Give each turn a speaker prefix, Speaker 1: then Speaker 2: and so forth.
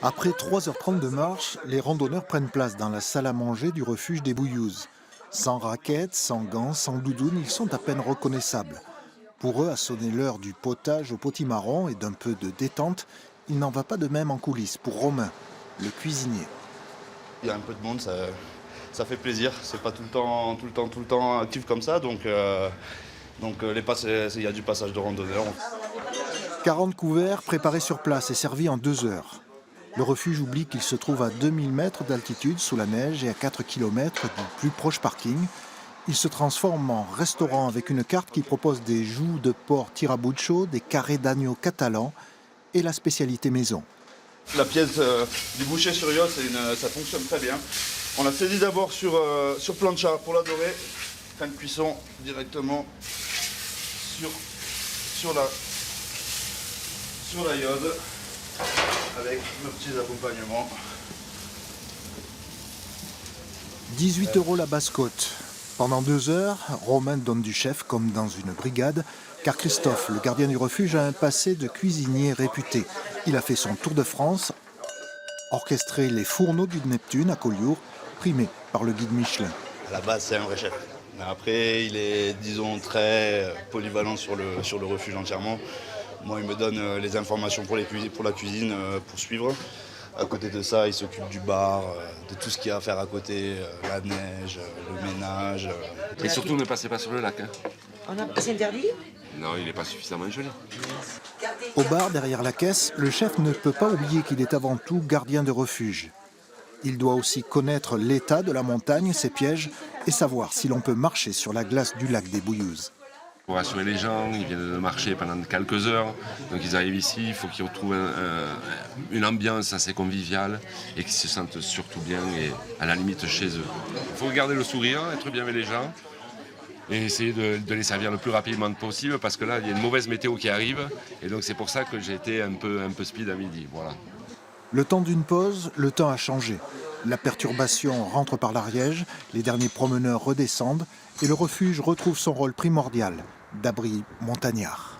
Speaker 1: Après 3h30 de marche, les randonneurs prennent place dans la salle à manger du refuge des Bouillouzes. Sans raquettes, sans gants, sans doudoune, ils sont à peine reconnaissables. Pour eux, a sonné l'heure du potage au potimarron et d'un peu de détente. Il n'en va pas de même en coulisses pour Romain, le cuisinier.
Speaker 2: Il y a un peu de monde, ça fait plaisir. C'est pas tout le temps actif comme ça, donc il y a du passage de randonneurs.
Speaker 1: 40 couverts préparés sur place et servis en 2 heures. Le refuge oublie qu'il se trouve à 2000 mètres d'altitude sous la neige et à 4 km du plus proche parking. Il se transforme en restaurant avec une carte qui propose des joues de porc tirabucho, des carrés d'agneau catalans et la spécialité maison.
Speaker 2: La pièce du boucher sur yacht, ça fonctionne très bien. On l'a saisi d'abord sur plancha pour la dorer. Fin de cuisson directement sur la iode avec nos petits accompagnements.
Speaker 1: 18 € la basse-côte. Pendant 2 heures, Romain donne du chef comme dans une brigade, car Christophe, le gardien du refuge, a un passé de cuisinier réputé. Il a fait son tour de France, orchestré les fourneaux du Neptune à Collioure, primé par le guide Michelin.
Speaker 2: À la base, c'est un vrai chef. Mais après, il est, disons, très polyvalent sur le refuge entièrement. Moi, il me donne les informations pour la cuisine, pour suivre. À côté de ça, il s'occupe du bar, de tout ce qu'il y a à faire à côté, la neige, le ménage.
Speaker 3: Et surtout, ne passez pas sur le lac.
Speaker 4: C'est interdit?
Speaker 3: Non, il n'est pas suffisamment joli.
Speaker 1: Au bar, derrière la caisse, le chef ne peut pas oublier qu'il est avant tout gardien de refuge. Il doit aussi connaître l'état de la montagne, ses pièges, et savoir si l'on peut marcher sur la glace du lac des Bouillouzes.
Speaker 3: Pour rassurer les gens, ils viennent de marcher pendant quelques heures, donc ils arrivent ici, il faut qu'ils retrouvent une ambiance assez conviviale et qu'ils se sentent surtout bien et à la limite chez eux. Il faut garder le sourire, être bien avec les gens et essayer de les servir le plus rapidement possible parce que là, il y a une mauvaise météo qui arrive et donc c'est pour ça que j'ai été un peu speed à midi. Voilà.
Speaker 1: Le temps d'une pause, le temps a changé. La perturbation rentre par l'Ariège, les derniers promeneurs redescendent et le refuge retrouve son rôle primordial d'abri montagnard.